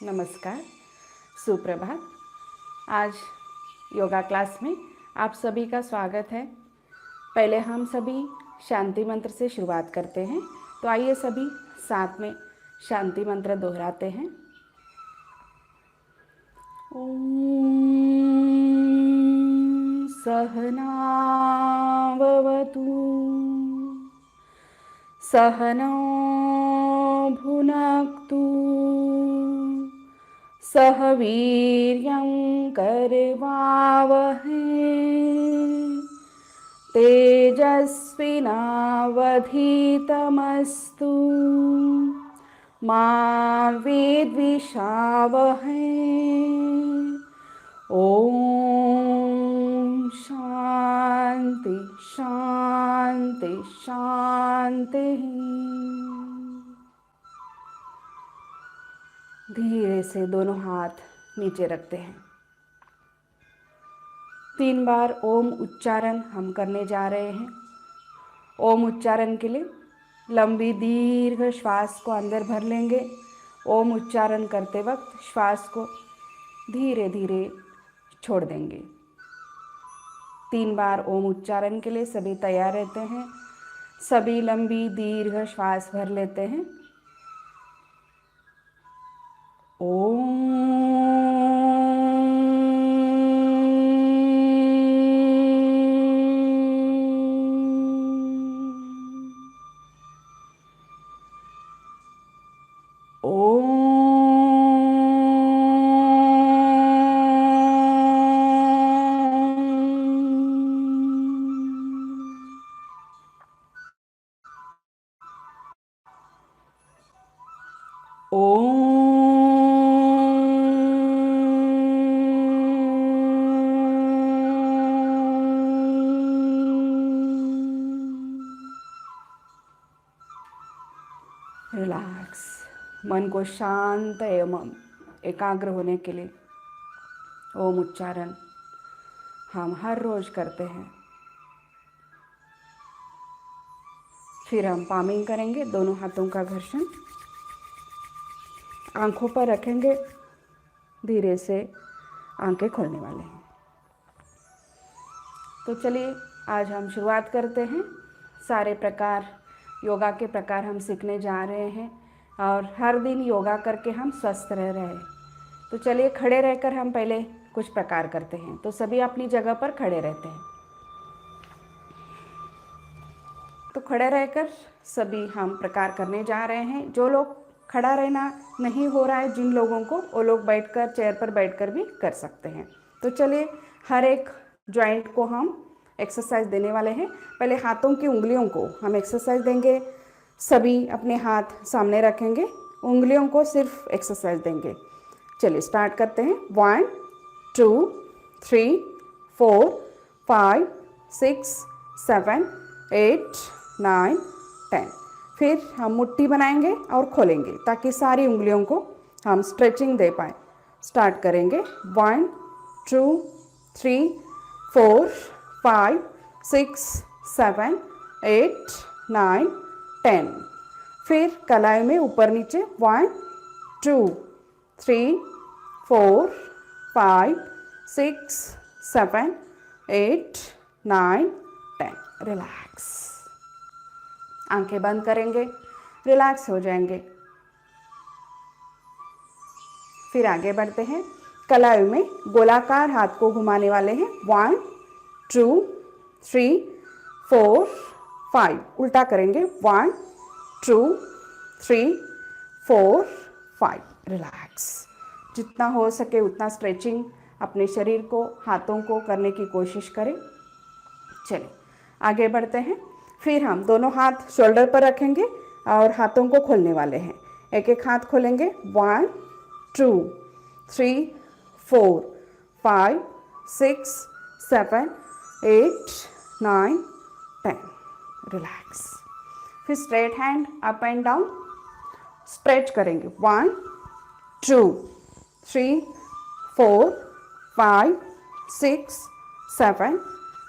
नमस्कार, सुप्रभात। आज योगा क्लास में आप सभी का स्वागत है। पहले हम सभी शांति मंत्र से शुरुआत करते हैं, तो आइए सभी साथ में शांति मंत्र दोहराते हैं। ओम सहना भवतु सहनौ भुनक्तु सह वीर्यं करवावहै तेजस्विनावधीतमस्तु मा विद्विषावहै। ओम शांति शांति शांति। धीरे से दोनों हाथ नीचे रखते हैं। 3 बार ओम उच्चारण हम करने जा रहे हैं। ओम उच्चारण के लिए लंबी दीर्घ श्वास को अंदर भर लेंगे। ओम उच्चारण करते वक्त श्वास को धीरे धीरे छोड़ देंगे। 3 बार ओम उच्चारण के लिए सभी तैयार रहते हैं। सभी लंबी दीर्घ श्वास भर लेते हैं। ओम रिलैक्स। मन को शांत एवं एकाग्र होने के लिए ओम उच्चारण हम हर रोज करते हैं। फिर हम पामिंग करेंगे। दोनों हाथों का घर्षण आंखों पर रखेंगे। धीरे से आंखें खोलने वाले हैं। तो चलिए आज हम शुरुआत करते हैं। सारे प्रकार योगा के प्रकार हम सीखने जा रहे हैं और हर दिन योगा करके हम स्वस्थ रह रहे हैं। तो चलिए खड़े रहकर हम पहले कुछ प्रकार करते हैं। तो सभी अपनी जगह पर खड़े रहते हैं। तो खड़े रहकर सभी हम प्रकार करने जा रहे हैं। जो लोग खड़ा रहना नहीं हो रहा है जिन लोगों को, वो लोग बैठकर चेयर पर बैठकर भी कर सकते हैं। तो चलिए हर एक जॉइंट को हम एक्सरसाइज देने वाले हैं। पहले हाथों की उंगलियों को हम एक्सरसाइज देंगे। सभी अपने हाथ सामने रखेंगे, उंगलियों को सिर्फ एक्सरसाइज देंगे। चलिए स्टार्ट करते हैं। 1 2 3 4 5 6 7 8 9 10। फिर हम मुट्ठी बनाएंगे और खोलेंगे ताकि सारी उंगलियों को हम स्ट्रेचिंग दे पाएँ। स्टार्ट करेंगे। 1 2 3 4 5 6 7 8 9 10। फिर कलाई में ऊपर नीचे 1 2 3 4 5 6 7 8 9 10। रिलैक्स। आंखें बंद करेंगे, रिलैक्स हो जाएंगे। फिर आगे बढ़ते हैं। कलाई में गोलाकार हाथ को घुमाने वाले हैं। 1 2 3 4 5। उल्टा करेंगे। 1 2 3 4 5। रिलैक्स। जितना हो सके उतना स्ट्रेचिंग अपने शरीर को, हाथों को करने की कोशिश करें। चलिए आगे बढ़ते हैं। फिर हम दोनों हाथ शोल्डर पर रखेंगे और हाथों को खोलने वाले हैं। एक एक हाथ खोलेंगे। 1 2 3 4 5 6 7 8 9 10। रिलैक्स। फिर straight hand up and down stretch करेंगे। 1 2 3 4 5 6 7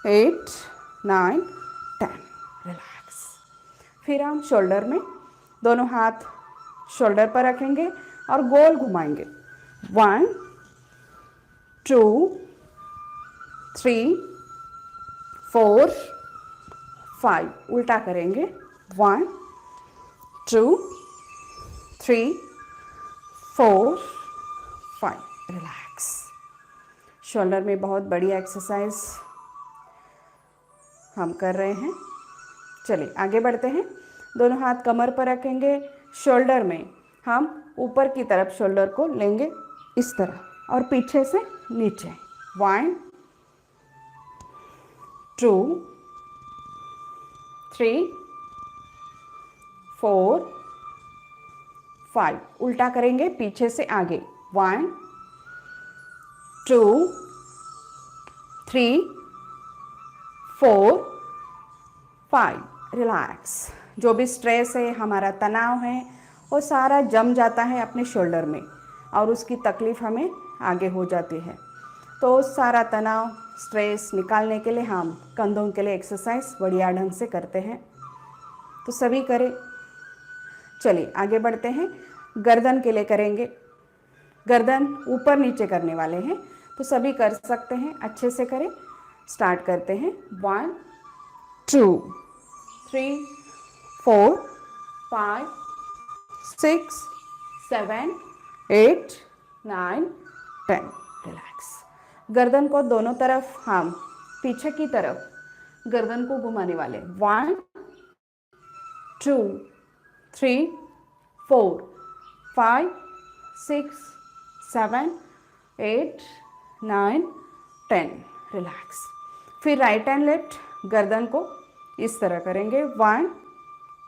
8 9 10। रिलैक्स। फिर हम शोल्डर में दोनों हाथ शोल्डर पर रखेंगे और गोल घुमाएंगे। 1 2 3 4 5, उल्टा करेंगे 1 2 3 4 5, रिलैक्स। शोल्डर में बहुत बढ़िया एक्सरसाइज हम कर रहे हैं। चलिए आगे बढ़ते हैं। दोनों हाथ कमर पर रखेंगे, शोल्डर में हम ऊपर की तरफ शोल्डर को लेंगे इस तरह और पीछे से नीचे। 1 2 3 4 5, उल्टा करेंगे पीछे से आगे। 1 2 3 4 5, रिलैक्स। जो भी स्ट्रेस है, हमारा तनाव है, वो सारा जम जाता है अपने शोल्डर में और उसकी तकलीफ़ हमें आगे हो जाती है। तो सारा तनाव, स्ट्रेस निकालने के लिए हम कंधों के लिए एक्सरसाइज बढ़िया ढंग से करते हैं। तो सभी करें। चलिए आगे बढ़ते हैं। गर्दन के लिए करेंगे। गर्दन ऊपर नीचे करने वाले हैं, तो सभी कर सकते हैं, अच्छे से करें। स्टार्ट करते हैं। 1 2 3 4 5 6 7 8 9 10, रिलैक्स। गर्दन को दोनों तरफ हम पीछे की तरफ गर्दन को घुमाने वाले। 1 2 3 4 5 6 7 8 9 10, रिलैक्स। फिर राइट एंड लेफ्ट गर्दन को इस तरह करेंगे। 1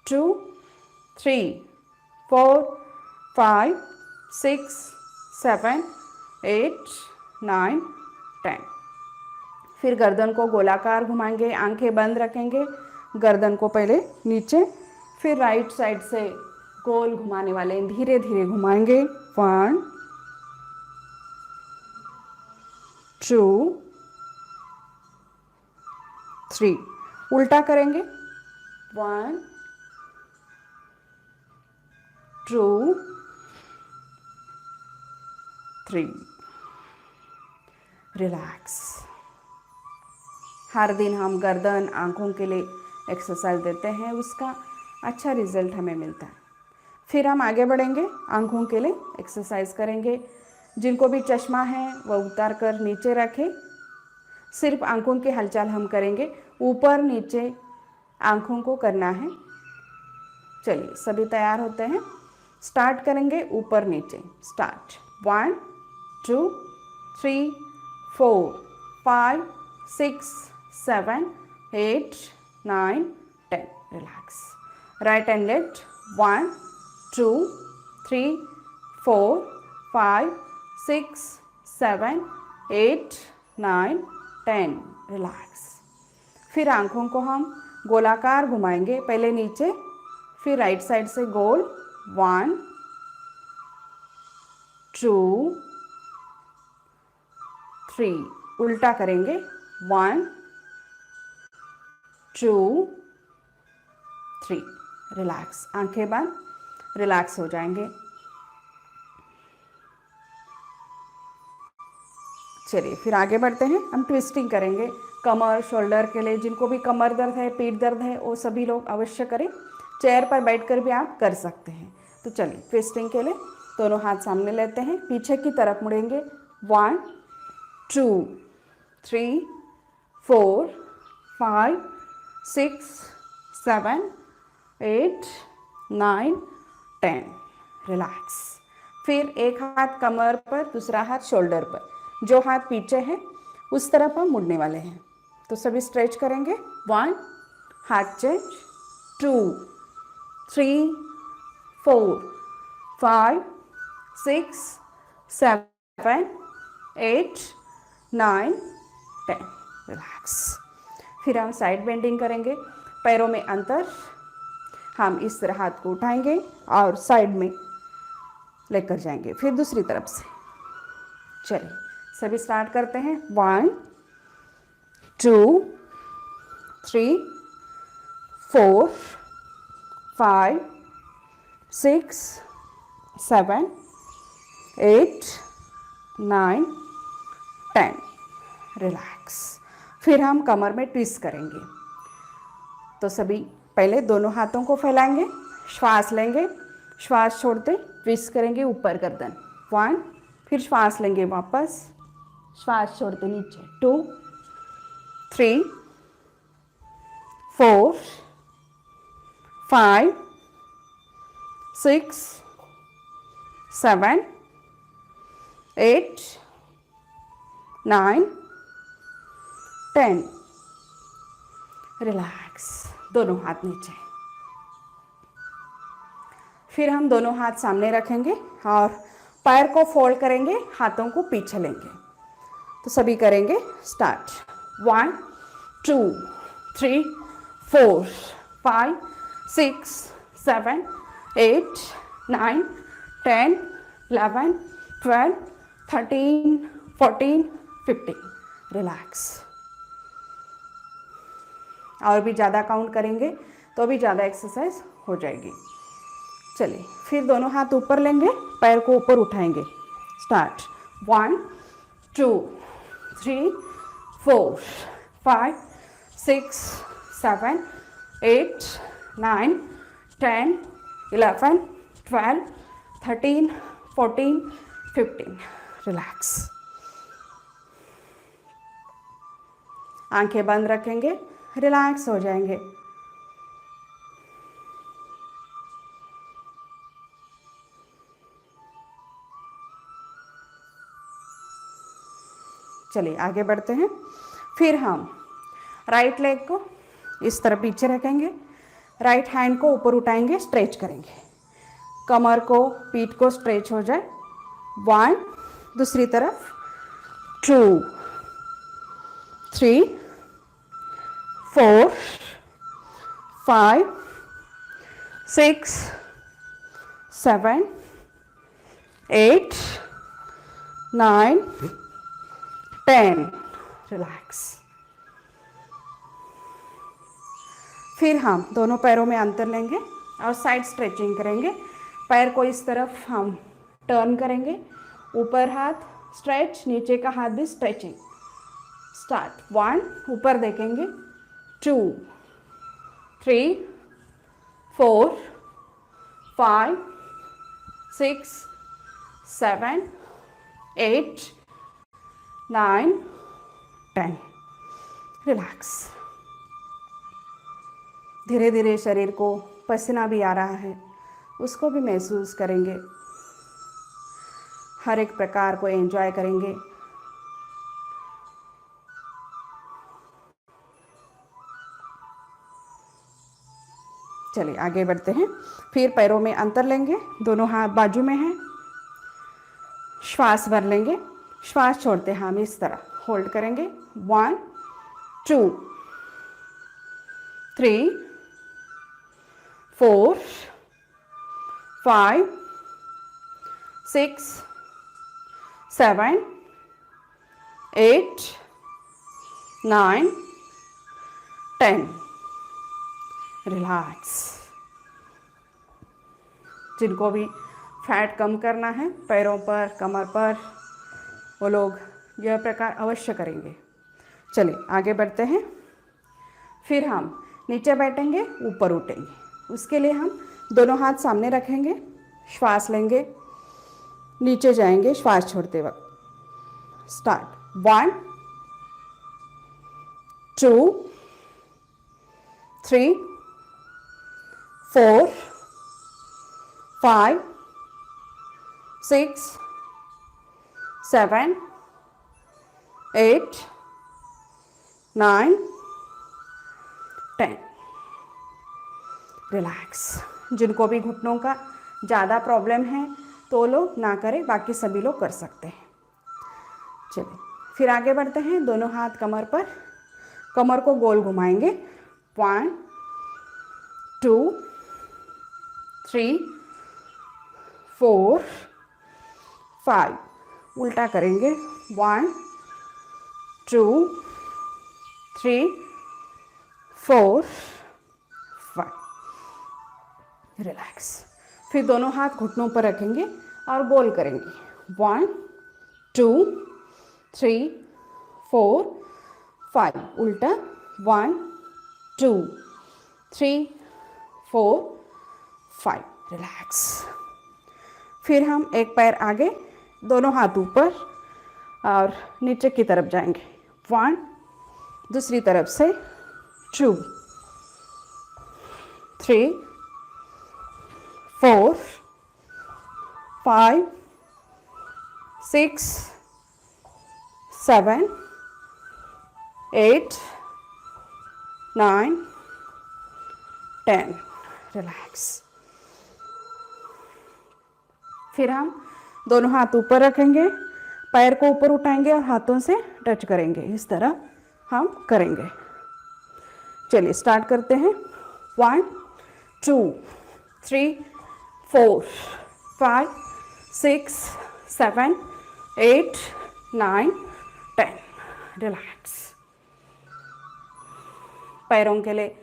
2 3 4 5 6 7 8 9 10। फिर गर्दन को गोलाकार घुमाएंगे, आंखें बंद रखेंगे, गर्दन को पहले नीचे, फिर राइट साइड से गोल घुमाने वाले, धीरे धीरे घुमाएंगे। 1 2 3, उल्टा करेंगे। 1 2 3, रिलैक्स। हर दिन हम गर्दन, आंखों के लिए एक्सरसाइज देते हैं, उसका अच्छा रिजल्ट हमें मिलता है। फिर हम आगे बढ़ेंगे, आंखों के लिए एक्सरसाइज करेंगे। जिनको भी चश्मा है वह उतार कर नीचे रखें। सिर्फ आंखों की हलचल हम करेंगे, ऊपर नीचे आंखों को करना है। चलिए सभी तैयार होते हैं, स्टार्ट करेंगे। ऊपर नीचे start. 1 2 3 4 5 6 7 8 9 10, relax. Right and left. 1 2 3 4 5 6 7 8 9 10, relax. फिर आंखों को हम गोलाकार घुमाएंगे, पहले नीचे, फिर राइट साइड से गोल। 1 2 3, उल्टा करेंगे। 1 2 3, रिलैक्स। आंखें बंद, रिलैक्स हो जाएंगे। चलिए फिर आगे बढ़ते हैं। हम ट्विस्टिंग करेंगे कमर शोल्डर के लिए। जिनको भी कमर दर्द है, पीठ दर्द है, वो सभी लोग अवश्य करें। चेयर पर बैठकर भी आप कर सकते हैं। तो चलिए ट्विस्टिंग के लिए दोनों हाथ सामने लेते हैं, पीछे की तरफ मुड़ेंगे। 1 2 3 4 5 6 7 8 9 10, रिलैक्स। फिर एक हाथ कमर पर, दूसरा हाथ शोल्डर पर। जो हाथ पीछे है उस तरफ हम मुड़ने वाले हैं। तो सभी स्ट्रेच करेंगे। 1, हाथ चेंज। 2 3 4 5 6 7 8 9 10, रिलैक्स। फिर हम साइड बेंडिंग करेंगे, पैरों में अंतर। हम इस तरह हाथ को उठाएंगे और साइड में लेकर जाएंगे, फिर दूसरी तरफ से। चलिए सभी स्टार्ट करते हैं। 1 2 3 4 5 6 7 8 9, 10, रिलैक्स। फिर हम कमर में ट्विस्ट करेंगे। तो सभी पहले दोनों हाथों को फैलाएंगे, श्वास लेंगे, श्वास छोड़ते ट्विस्ट करेंगे ऊपर गर्दन, 1, फिर श्वास लेंगे वापस, श्वास छोड़ते नीचे, 2, 3, 4, 5, 6, 7, 8, 9, 10, रिलैक्स। दोनों हाथ नीचे। फिर हम दोनों हाथ सामने रखेंगे और पैर को फोल्ड करेंगे, हाथों को पीछे लेंगे। तो सभी करेंगे, स्टार्ट, 1, 2, 3, 4, 5, 6, 7, 8, 9, 10, 11, 12, 13, 14, 15, रिलैक्स। और भी ज़्यादा काउंट करेंगे तो भी ज़्यादा एक्सरसाइज हो जाएगी। चलिए, फिर दोनों हाथ ऊपर लेंगे, पैर को ऊपर उठाएंगे, स्टार्ट, 1, 2, 3, 4, 5, 6, 7, 8, 9, 10, 11, 12, 13, 14, 15, रिलैक्स। आंखें बंद रखेंगे, रिलैक्स हो जाएंगे। चलिए आगे बढ़ते हैं। फिर हम राइट लेग को इस तरह पीछे रखेंगे, राइट हैंड को ऊपर उठाएंगे, स्ट्रेच करेंगे, कमर को, पीठ को स्ट्रेच हो जाए, 1, दूसरी तरफ, 2, 3, 4, 5, 6, 7, 8, 9, 10, रिलैक्स। फिर हम दोनों पैरों में अंतर लेंगे और साइड स्ट्रेचिंग करेंगे। पैर को इस तरफ हम टर्न करेंगे, ऊपर हाथ स्ट्रेच, नीचे का हाथ भी स्ट्रेचिंग, स्टार्ट, 1, ऊपर देखेंगे, 2, 3, 4, 5, 6, 7, 8, 9, 10, रिलैक्स। धीरे धीरे शरीर को पसीना भी आ रहा है, उसको भी महसूस करेंगे, हर एक प्रकार को एंजॉय करेंगे। चलिए आगे बढ़ते हैं। फिर पैरों में अंतर लेंगे, दोनों हाथ बाजू में हैं, श्वास भर लेंगे, श्वास छोड़ते हम इस तरह होल्ड करेंगे, 1, 2, 3, 4, 5, 6, 7, 8, 9, 10, रिलैक्स। जिनको भी फैट कम करना है पैरों पर, कमर पर, वो लोग यह प्रकार अवश्य करेंगे। चलिए आगे बढ़ते हैं। फिर हम नीचे बैठेंगे, ऊपर उठेंगे। उसके लिए हम दोनों हाथ सामने रखेंगे, श्वास लेंगे, नीचे जाएंगे श्वास छोड़ते वक्त, स्टार्ट, 1, 2, 3, 4, 5, 6, 7, 8, 9, 10, रिलैक्स। जिनको भी घुटनों का ज़्यादा प्रॉब्लम है तो लोग ना करें, बाकी सभी लोग कर सकते हैं। चलिए फिर आगे बढ़ते हैं। दोनों हाथ कमर पर, कमर को गोल घुमाएंगे, 1, 2, 3, 4, 5, उल्टा करेंगे, 1, 2, 3, 4, 5, रिलैक्स। फिर दोनों हाथ घुटनों पर रखेंगे और गोल करेंगे, 1, 2 3 4 5, उल्टा 1 2 3 4 5, रिलैक्स। फिर हम एक पैर आगे, दोनों हाथ ऊपर और नीचे की तरफ जाएंगे। 1, दूसरी तरफ से 2 3 4 5 6 7 8 9 10, रिलैक्स। फिर हम दोनों हाथ ऊपर रखेंगे, पैर को ऊपर उठाएंगे और हाथों से टच करेंगे, इस तरह हम करेंगे। चलिए स्टार्ट करते हैं। 1 2 3 4 5 6 7 8 9 10, रिलैक्स। पैरों के लिए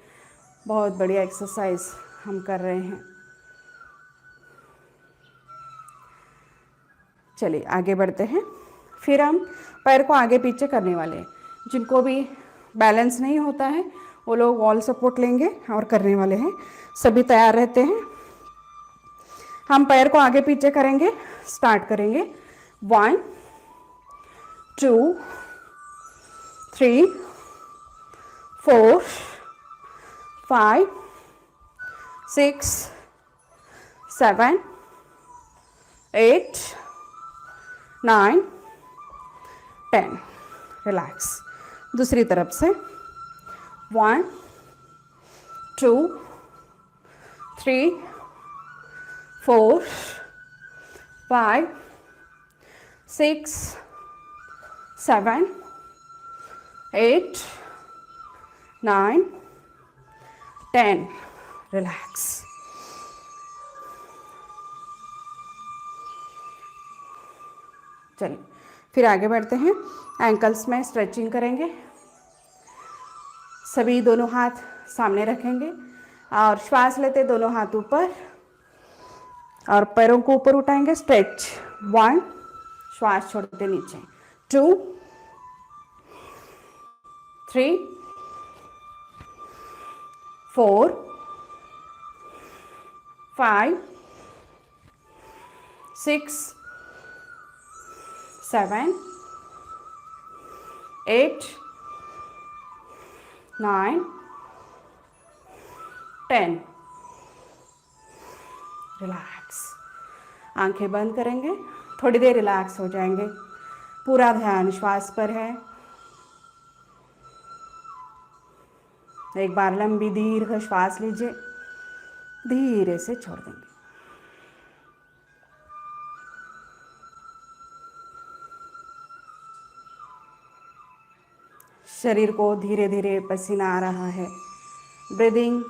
बहुत बढ़िया एक्सरसाइज हम कर रहे हैं। चलिए आगे बढ़ते हैं। फिर हम पैर को आगे पीछे करने वाले हैं। जिनको भी बैलेंस नहीं होता है वो लोग वॉल सपोर्ट लेंगे और करने वाले हैं। सभी तैयार रहते हैं। हम पैर को आगे पीछे करेंगे, स्टार्ट करेंगे। 1 2 3 4 5 6 7 8 9 10, रिलैक्स। दूसरी तरफ से 1 2 3 4 5 6 7 8 9 10, रिलैक्स। चलिए फिर आगे बढ़ते हैं। एंकल्स में स्ट्रेचिंग करेंगे। सभी दोनों हाथ सामने रखेंगे और श्वास लेते दोनों हाथ ऊपर और पैरों को ऊपर उठाएंगे। स्ट्रेच 1, श्वास छोड़ते नीचे 2 3 4 5 6 7 8 9 10, रिलैक्स। आंखें बंद करेंगे, थोड़ी देर रिलैक्स हो जाएंगे। पूरा ध्यान श्वास पर है। एक बार लंबी दीर्घ श्वास लीजिए, धीरे से छोड़ देंगे। शरीर को धीरे धीरे पसीना आ रहा है, ब्रीदिंग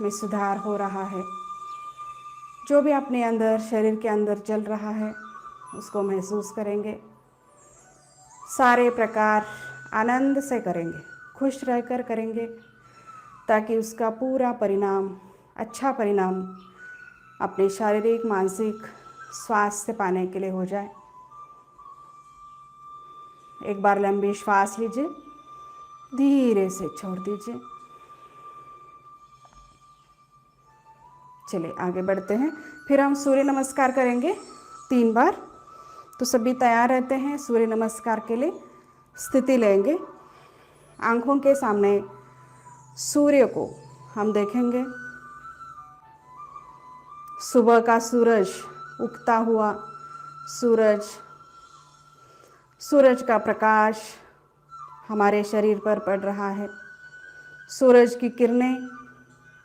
में सुधार हो रहा है। जो भी अपने अंदर शरीर के अंदर चल रहा है उसको महसूस करेंगे। सारे प्रकार आनंद से करेंगे, खुश रहकर करेंगे, ताकि उसका पूरा परिणाम, अच्छा परिणाम अपने शारीरिक मानसिक स्वास्थ्य पाने के लिए हो जाए। एक बार लंबी श्वास लीजिए, धीरे से छोड़ दीजिए। चलिए आगे बढ़ते हैं। फिर हम सूर्य नमस्कार करेंगे 3 बार। तो सभी तैयार रहते हैं सूर्य नमस्कार के लिए। स्थिति लेंगे, आंखों के सामने सूर्य को हम देखेंगे। सुबह का सूरज, उगता हुआ सूरज, सूरज का प्रकाश हमारे शरीर पर पड़ रहा है। सूरज की किरणें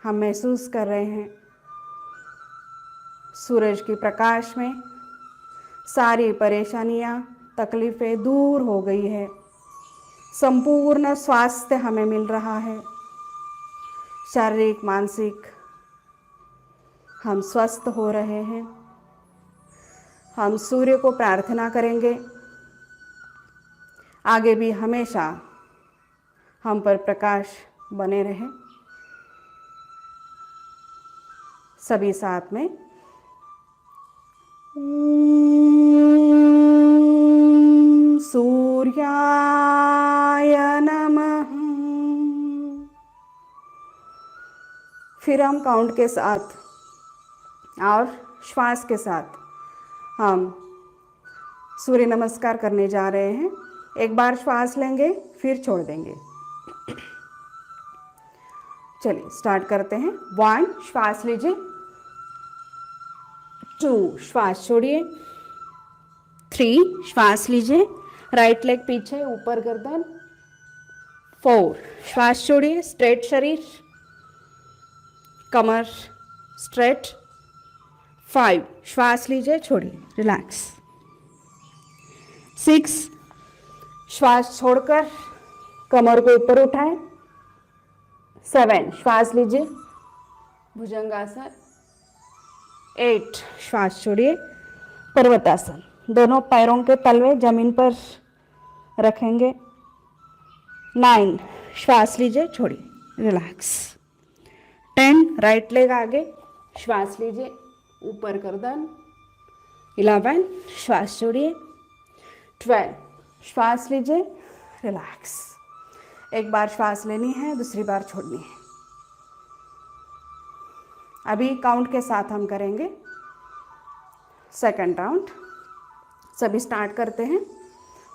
हम महसूस कर रहे हैं। सूरज के प्रकाश में सारी परेशानियां, तकलीफ़ें दूर हो गई है। संपूर्ण स्वास्थ्य हमें मिल रहा है। शारीरिक मानसिक हम स्वस्थ हो रहे हैं। हम सूर्य को प्रार्थना करेंगे आगे भी हमेशा हम पर प्रकाश बने रहे। सभी साथ में सूर्याय नमः। फिर हम काउंट के साथ और श्वास के साथ हम सूर्य नमस्कार करने जा रहे हैं। एक बार श्वास लेंगे, फिर छोड़ देंगे। चलिए स्टार्ट करते हैं। 1 श्वास लीजिए, 2 श्वास छोड़िए, 3 श्वास लीजिए, राइट लेग पीछे ऊपर गर्दन, 4 श्वास छोड़िए, स्ट्रेट शरीर, कमर स्ट्रेट, 5 श्वास लीजिए, छोड़िए, रिलैक्स, 6 श्वास छोड़कर कमर को ऊपर उठाएं, 7 श्वास लीजिए, भुजंगासन, 8 श्वास छोड़िए, पर्वतासन। दोनों पैरों के तलवे जमीन पर रखेंगे, 9 श्वास लीजिए, छोड़िए, रिलैक्स, 10 राइट लेग आगे, श्वास लीजिए, ऊपर गर्दन, 11 श्वास छोड़िए, 12 श्वास लीजिए, रिलैक्स। एक बार श्वास लेनी है, दूसरी बार छोड़नी है। अभी काउंट के साथ हम करेंगे सेकंड राउंड। सभी स्टार्ट करते हैं।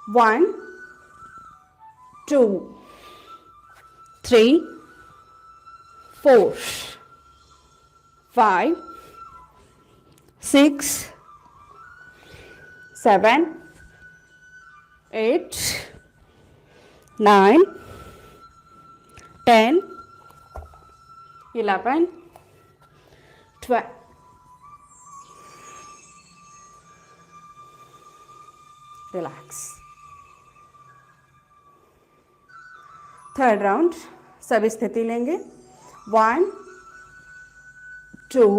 1 2 3 4 5 6 7 8 9 10 11 12 रिलैक्स। थर्ड राउंड सभी स्थिति लेंगे। 1 2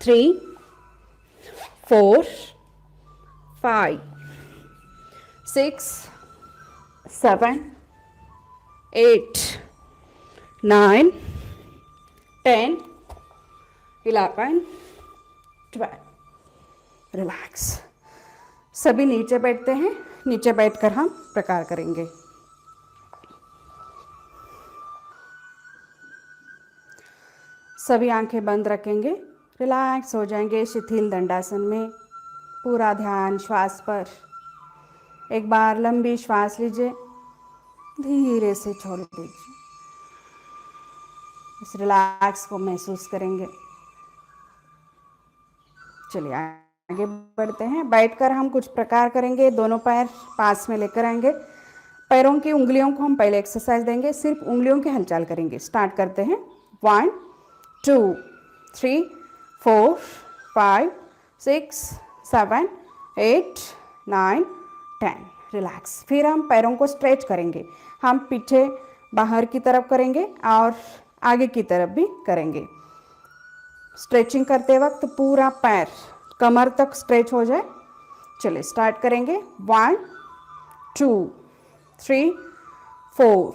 3 4 5 6 7 8 9 10 11 12 रिलैक्स। सभी नीचे बैठते हैं। नीचे बैठकर हम प्रकार करेंगे। सभी आंखें बंद रखेंगे, रिलैक्स हो जाएंगे शिथिल दंडासन में। पूरा ध्यान श्वास पर। एक बार लंबी श्वास लीजिए, धीरे से छोड़ दीजिए। इस रिलैक्स को महसूस करेंगे। चलिए आगे बढ़ते हैं। बैठकर हम कुछ प्रकार करेंगे। दोनों पैर पास में लेकर आएंगे। पैरों की उंगलियों को हम पहले एक्सरसाइज देंगे, सिर्फ उंगलियों की हलचल करेंगे। स्टार्ट करते हैं। 1 2 3 4 5 6 7 8 9 10 रिलैक्स। फिर हम पैरों को स्ट्रेच करेंगे। हम पीछे बाहर की तरफ करेंगे और आगे की तरफ भी करेंगे। स्ट्रेचिंग करते वक्त पूरा पैर कमर तक स्ट्रेच हो जाए। चलिए स्टार्ट करेंगे। 1 2 3 4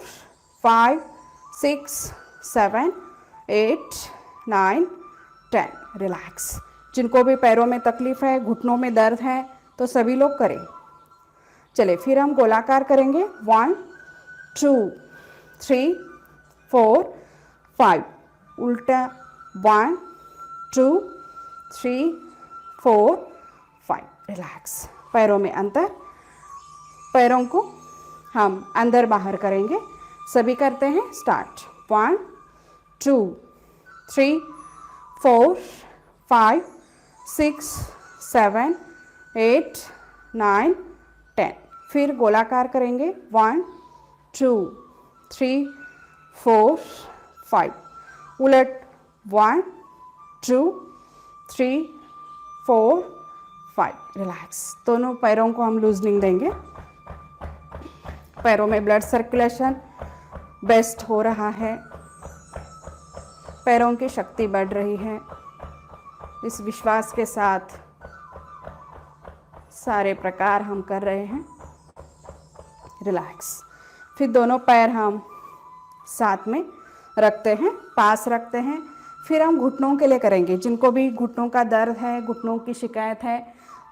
5 6 7 8 9 10 रिलैक्स। जिनको भी पैरों में तकलीफ है, घुटनों में दर्द है, तो सभी लोग करें। चलिए फिर हम गोलाकार करेंगे। 1 2 3 4 5 उल्टा। 1 2 3 4 5 रिलैक्स। पैरों में अंतर। पैरों को हम अंदर बाहर करेंगे। सभी करते हैं। स्टार्ट। 1 2 3 4 5 6 7 8 9 10 फिर गोलाकार करेंगे। 1 2 3 4 5 उलट। 1 2 3 4 5 रिलैक्स। दोनों पैरों को हम लूजनिंग देंगे। पैरों में ब्लड सर्कुलेशन बेस्ट हो रहा है। पैरों की शक्ति बढ़ रही है। इस विश्वास के साथ सारे प्रकार हम कर रहे हैं। रिलैक्स। फिर दोनों पैर हम साथ में रखते हैं, पास रखते हैं। फिर हम घुटनों के लिए करेंगे। जिनको भी घुटनों का दर्द है, घुटनों की शिकायत है,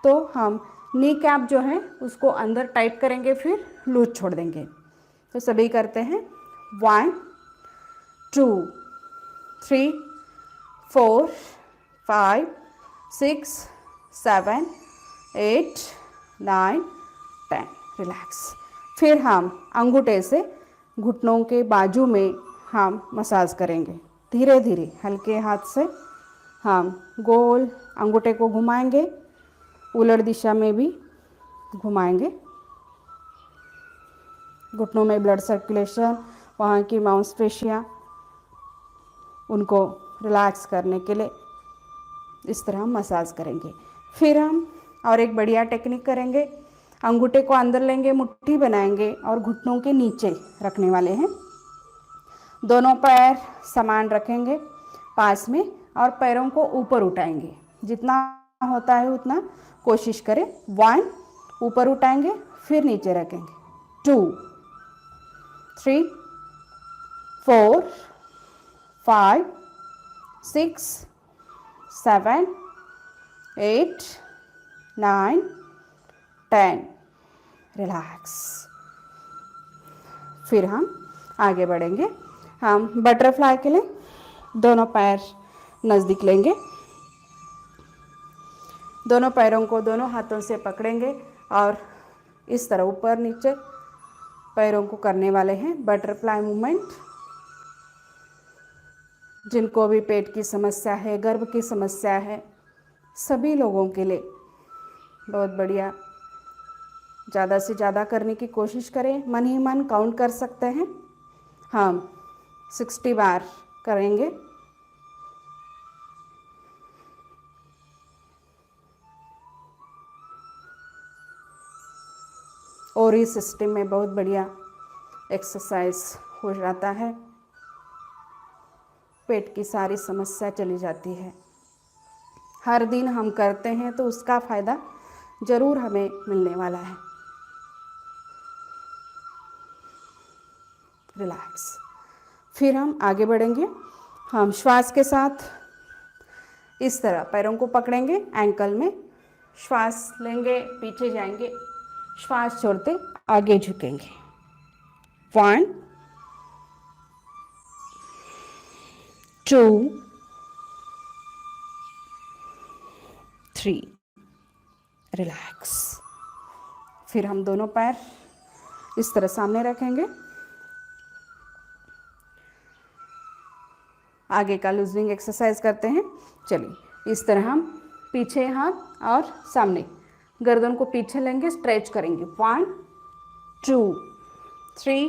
तो हम नी कैप जो है उसको अंदर टाइट करेंगे, फिर लूज छोड़ देंगे। तो सभी करते हैं। 1 2 3 4 5 6 7 8 9 10। रिलैक्स। फिर हम अंगूठे से घुटनों के बाजू में हम मसाज करेंगे। धीरे धीरे हल्के हाथ से हम गोल अंगूठे को घुमाएंगे, उलट दिशा में भी घुमाएंगे। घुटनों में ब्लड सर्कुलेशन, वहाँ की मांसपेशियाँ, उनको रिलैक्स करने के लिए इस तरह हम मसाज करेंगे। फिर हम और एक बढ़िया टेक्निक करेंगे। अंगूठे को अंदर लेंगे, मुट्ठी बनाएंगे और घुटनों के नीचे रखने वाले हैं। दोनों पैर समान रखेंगे पास में और पैरों को ऊपर उठाएंगे। जितना होता है उतना कोशिश करें। 1 ऊपर उठाएंगे, फिर नीचे रखेंगे। 2 3 4 5 6 7 8 9 10। रिलैक्स। फिर हम आगे बढ़ेंगे। हम बटरफ्लाई के लिए दोनों पैर नज़दीक लेंगे, दोनों पैरों को दोनों हाथों से पकड़ेंगे और इस तरह ऊपर नीचे पैरों को करने वाले हैं बटरफ्लाई मूवमेंट। जिनको भी पेट की समस्या है, गर्भ की समस्या है, सभी लोगों के लिए बहुत बढ़िया। ज़्यादा से ज़्यादा करने की कोशिश करें। मन ही मन काउंट कर सकते हैं। हम 60 बार करेंगे। और इस सिस्टम में बहुत बढ़िया एक्सरसाइज हो जाता है। पेट की सारी समस्या चली जाती है। हर दिन हम करते हैं तो उसका फ़ायदा ज़रूर हमें मिलने वाला है। रिलैक्स। फिर हम आगे बढ़ेंगे। हम श्वास के साथ इस तरह पैरों को पकड़ेंगे, एंकल में श्वास लेंगे, पीछे जाएंगे, श्वास छोड़ते आगे झुकेंगे। 1 2 3। रिलैक्स। फिर हम दोनों पैर इस तरह सामने रखेंगे। आगे का लूजनिंग एक्सरसाइज करते हैं। चलिए, इस तरह हम पीछे हाथ और सामने, गर्दन को पीछे लेंगे, स्ट्रेच करेंगे। 1 2 3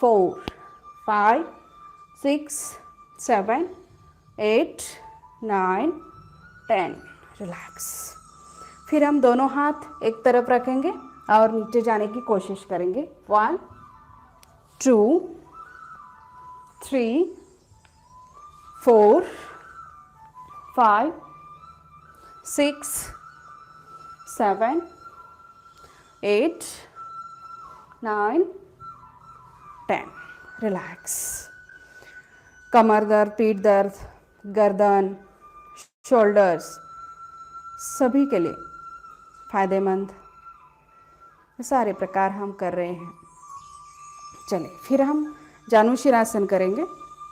4 5 6 7 8 9 10। रिलैक्स। फिर हम दोनों हाथ एक तरफ रखेंगे और नीचे जाने की कोशिश करेंगे। 1 2 3 4 5 6 7 8 9 10। रिलैक्स। कमर दर्द, पीठ दर्द, गर्दन, शोल्डर्स, सभी के लिए फ़ायदेमंद सारे प्रकार हम कर रहे हैं। चलिए, फिर हम जानुशिरासन करेंगे।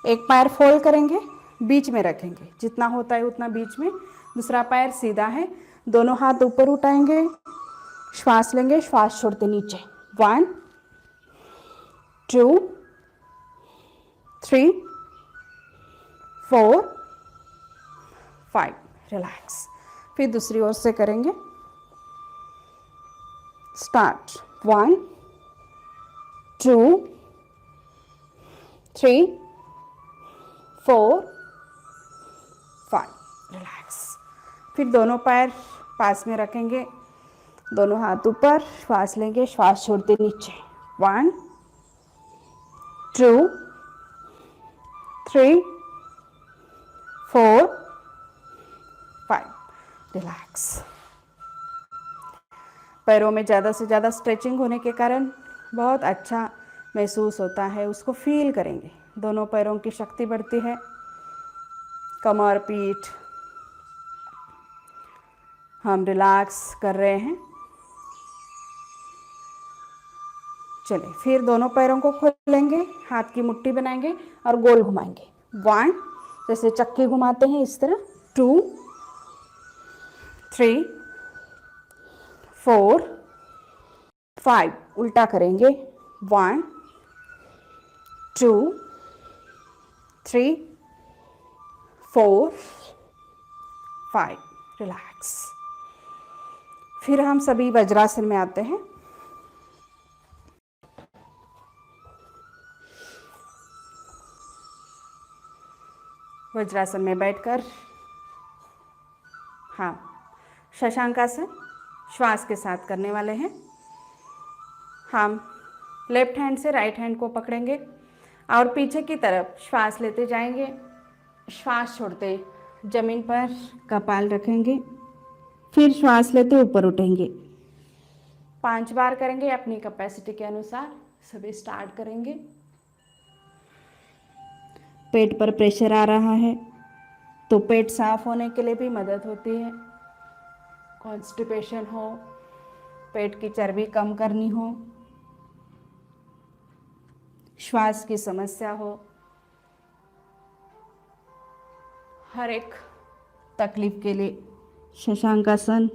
एक पैर फोल्ड करेंगे, बीच में रखेंगे, जितना होता है उतना बीच में। दूसरा पैर सीधा है, दोनों हाथ ऊपर उठाएंगे, श्वास लेंगे, श्वास छोड़ते नीचे। 1 2 3 4 5। रिलैक्स। फिर दूसरी ओर से करेंगे। स्टार्ट। 1 2 3 4 5। रिलैक्स। फिर दोनों पैर पास में रखेंगे, दोनों हाथ ऊपर, श्वास लेंगे, श्वास छोड़ते नीचे। 1 2 3 4 5। रिलैक्स। पैरों में ज़्यादा से ज़्यादा स्ट्रेचिंग होने के कारण बहुत अच्छा महसूस होता है, उसको फील करेंगे। दोनों पैरों की शक्ति बढ़ती है। कमर, पीठ हम रिलैक्स कर रहे हैं। चलिए फिर दोनों पैरों को खोलेंगे, हाथ की मुट्ठी बनाएंगे और गोल घुमाएंगे। 1, जैसे चक्की घुमाते हैं इस तरह। 2, 3, 4, 5, उल्टा करेंगे। 1, 2, 3, 4, 5, रिलैक्स। फिर हम सभी वज्रासन में आते हैं। वज्रासन में बैठकर हाँ शशांकासन श्वास के साथ करने वाले हैं। हम लेफ्ट हैंड से राइट हैंड को पकड़ेंगे और पीछे की तरफ श्वास लेते जाएंगे। श्वास छोड़ते जमीन पर कपाल रखेंगे, फिर श्वास लेते ऊपर उठेंगे। 5 बार करेंगे अपनी कैपेसिटी के अनुसार। सभी स्टार्ट करेंगे। पेट पर प्रेशर आ रहा है तो पेट साफ होने के लिए भी मदद होती है। कॉन्स्टिपेशन हो, पेट की चर्बी कम करनी हो, श्वास की समस्या हो, हर एक तकलीफ के लिए शशांकासन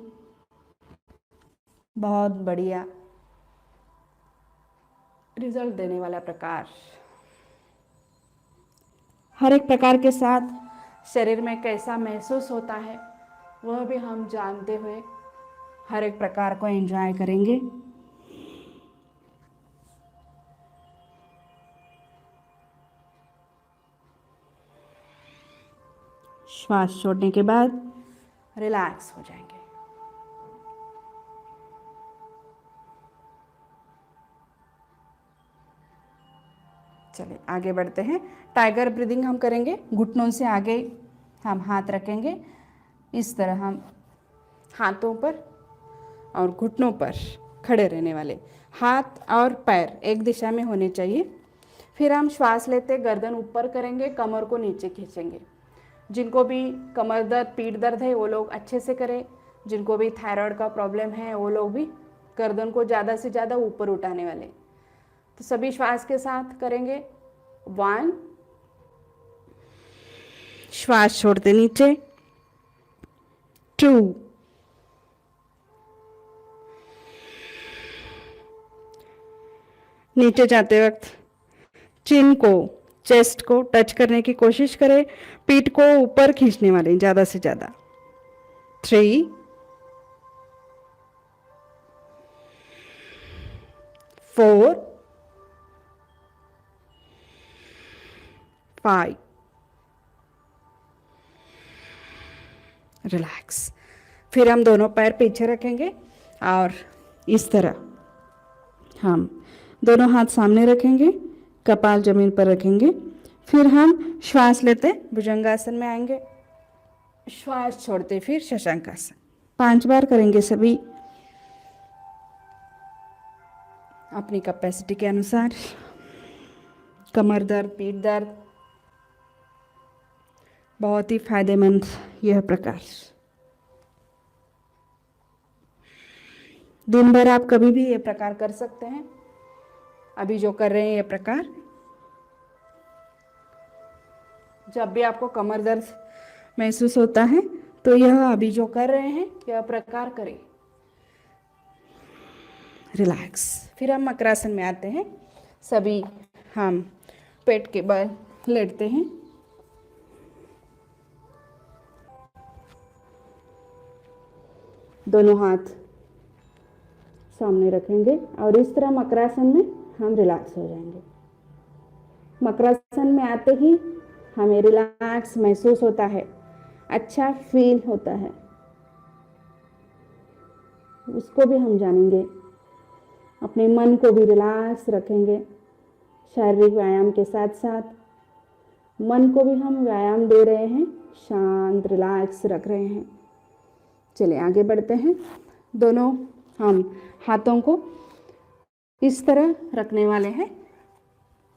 बहुत बढ़िया रिजल्ट देने वाला प्रकार। हर एक प्रकार के साथ शरीर में कैसा महसूस होता है वह भी हम जानते हुए हर एक प्रकार को एंजॉय करेंगे। श्वास छोड़ने के बाद रिलैक्स हो जाएंगे। चलिए आगे बढ़ते हैं। टाइगर ब्रीदिंग हम करेंगे। घुटनों से आगे हम हाथ रखेंगे, इस तरह हम हाथों पर और घुटनों पर खड़े रहने वाले। हाथ और पैर एक दिशा में होने चाहिए। फिर हम श्वास लेते गर्दन ऊपर करेंगे, कमर को नीचे खींचेंगे। जिनको भी कमर दर्द पीठ दर्द है वो लोग अच्छे से करें। जिनको भी थायराइड का प्रॉब्लम है वो लोग भी गर्दन को ज़्यादा से ज़्यादा ऊपर उठाने वाले। तो सभी श्वास के साथ करेंगे। 1, श्वास छोड़ते नीचे। 2, नीचे जाते वक्त चिन को चेस्ट को टच करने की कोशिश करें, पीठ को ऊपर खींचने वाले ज़्यादा से ज़्यादा। 3, 4, 5, रिलैक्स। फिर हम दोनों पैर पीछे रखेंगे और इस तरह हम दोनों हाथ सामने रखेंगे, कपाल जमीन पर रखेंगे। फिर हम श्वास लेते भुजंगासन में आएंगे, श्वास छोड़ते फिर शशांकासन। 5 बार करेंगे सभी अपनी कैपेसिटी के अनुसार। कमर दर्द पीठ दर्द बहुत ही फायदेमंद यह प्रकार। दिन भर आप कभी भी ये प्रकार कर सकते हैं। अभी जो कर रहे हैं ये प्रकार, जब भी आपको कमर दर्द महसूस होता है तो यह अभी जो कर रहे हैं यह प्रकार करें। रिलैक्स। फिर हम मकरासन में आते हैं। सभी हम पेट के बल लेटते हैं। दोनों हाथ सामने रखेंगे और इस तरह मकरासन में हम रिलैक्स हो जाएंगे। मकरासन में आते ही हमें रिलैक्स महसूस होता है, अच्छा फील होता है, उसको भी हम जानेंगे। अपने मन को भी रिलैक्स रखेंगे। शारीरिक व्यायाम के साथ साथ मन को भी हम व्यायाम दे रहे हैं, शांत रिलैक्स रख रहे हैं। चलिए आगे बढ़ते हैं। दोनों हम हाथों को इस तरह रखने वाले हैं,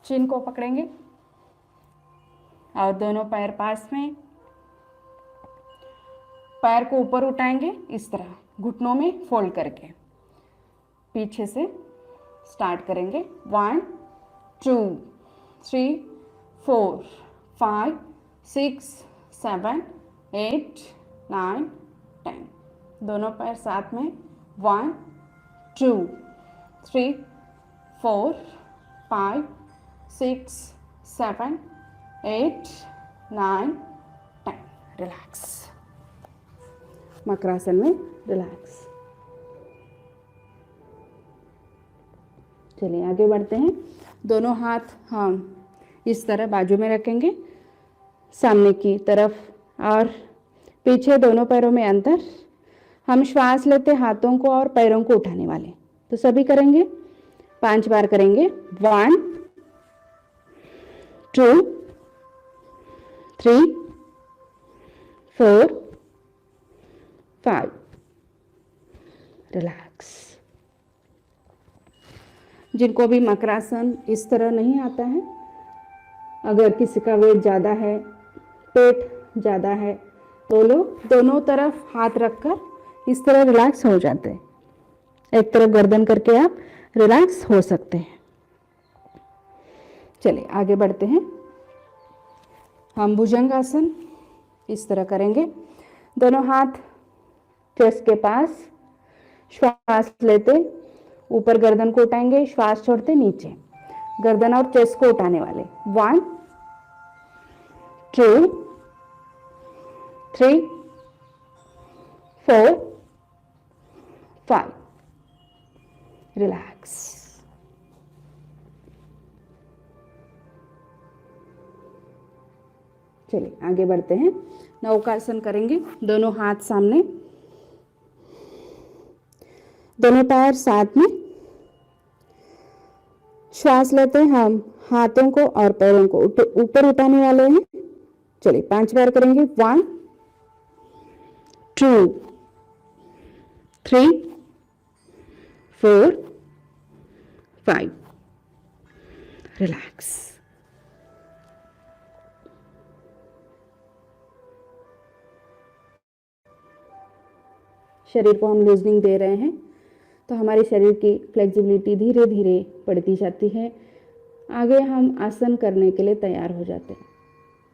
चिन को पकड़ेंगे और दोनों पैर पास में, पैर को ऊपर उठाएंगे इस तरह घुटनों में फोल्ड करके, पीछे से स्टार्ट करेंगे। 1 2 3 4 5 6 7 8 9 10। दोनों पैर साथ में। 1 2 3 4 5 6 7 8 9 10। रिलैक्स। मकरासन में रिलैक्स। चलिए आगे बढ़ते हैं। दोनों हाथ हम इस तरह बाजू में रखेंगे सामने की तरफ, और पीछे दोनों पैरों में अंतर। हम श्वास लेते हाथों को और पैरों को उठाने वाले, तो सभी करेंगे। 5 बार करेंगे। 1 2 3 4 5। रिलैक्स। जिनको भी मकरासन इस तरह नहीं आता है, अगर किसी का वेट ज़्यादा है, पेट ज़्यादा है, तो लोग दोनों तरफ हाथ रखकर इस तरह रिलैक्स हो जाते हैं। एक तरफ गर्दन करके आप रिलैक्स हो सकते हैं। चलिए आगे बढ़ते हैं। हम भुजंगासन इस तरह करेंगे। दोनों हाथ चेस्ट के पास, श्वास लेते ऊपर गर्दन को उठाएंगे, श्वास छोड़ते नीचे, गर्दन और चेस्ट को उठाने वाले। 1 2 3 4 5। रिलैक्स। चलिए आगे बढ़ते हैं। नौकासन करेंगे। दोनों हाथ सामने, दोनों पैर साथ में। श्वास लेते हैं हम हाथों को और पैरों को ऊपर उठाने वाले हैं। चलिए 5 बार करेंगे। 1 2 3 4 5। रिलैक्स। शरीर को हम लूजनिंग दे रहे हैं, तो हमारे शरीर की फ्लेक्सिबिलिटी धीरे धीरे बढ़ती जाती है। आगे हम आसन करने के लिए तैयार हो जाते हैं।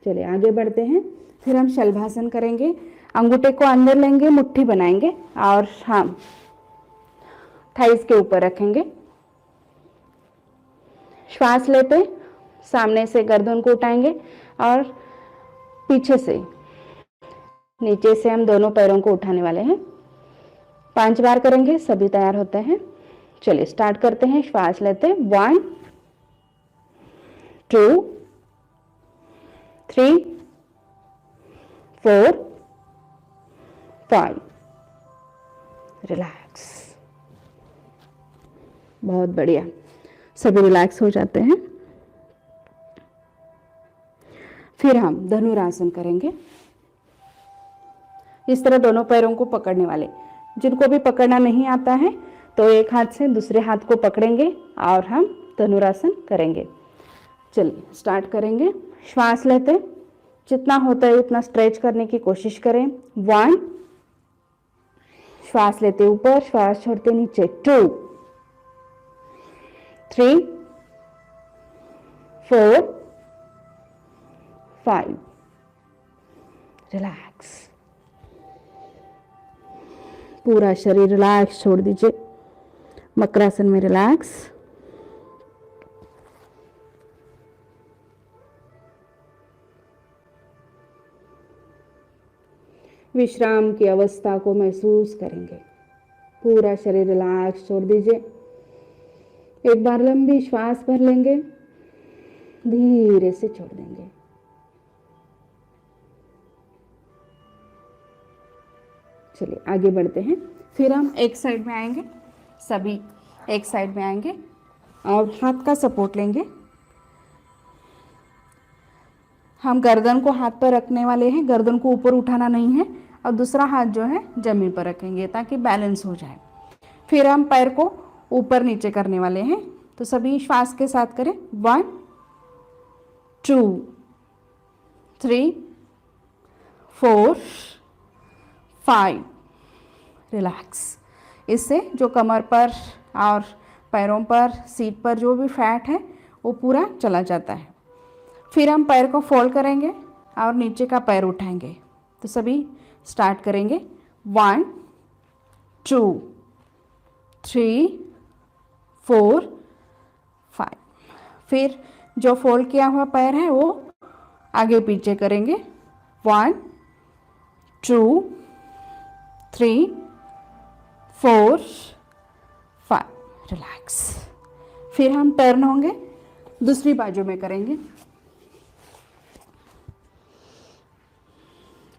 चलिए आगे बढ़ते हैं। फिर हम शलभासन करेंगे। अंगूठे को अंदर लेंगे, मुट्ठी बनाएंगे और हम थाइस के ऊपर रखेंगे। श्वास लेते सामने से गर्दन को उठाएंगे और पीछे से नीचे से हम दोनों पैरों को उठाने वाले हैं। 5 बार करेंगे। सभी तैयार होते हैं। चलिए स्टार्ट करते हैं। श्वास लेते 1 2 3 4 5। रिलैक्स। बहुत बढ़िया। सभी रिलैक्स हो जाते हैं। फिर हम धनुरासन करेंगे। इस तरह दोनों पैरों को पकड़ने वाले। जिनको भी पकड़ना नहीं आता है तो एक हाथ से दूसरे हाथ को पकड़ेंगे और हम धनुरासन करेंगे। चलिए स्टार्ट करेंगे। श्वास लेते जितना होता है उतना स्ट्रेच करने की कोशिश करें। 1 श्वास लेते ऊपर, श्वास छोड़ते नीचे। 2 3 4 5। रिलैक्स। पूरा शरीर रिलैक्स छोड़ दीजिए। मकरासन में रिलैक्स। विश्राम की अवस्था को महसूस करेंगे। पूरा शरीर रिलैक्स छोड़ दीजिए। एक बार लंबी श्वास भर लेंगे, धीरे से छोड़ देंगे। चलिए आगे बढ़ते हैं। फिर हम एक साइड में आएंगे, सभी एक साइड में आएंगे और हाथ का सपोर्ट लेंगे। हम गर्दन को हाथ पर रखने वाले हैं, गर्दन को ऊपर उठाना नहीं है, और दूसरा हाथ जो है जमीन पर रखेंगे ताकि बैलेंस हो जाए। फिर हम पैर को ऊपर नीचे करने वाले हैं, तो सभी श्वास के साथ करें। 1 2 3 4 5। रिलैक्स। इससे जो कमर पर और पैरों पर, सीट पर जो भी फैट है वो पूरा चला जाता है। फिर हम पैर को फोल्ड करेंगे और नीचे का पैर उठाएंगे। तो सभी स्टार्ट करेंगे। 1 2 3 4 5। फिर जो फोल्ड किया हुआ पैर है वो आगे पीछे करेंगे। 1 2 3 4 5। रिलैक्स। फिर हम टर्न होंगे, दूसरी बाजू में करेंगे।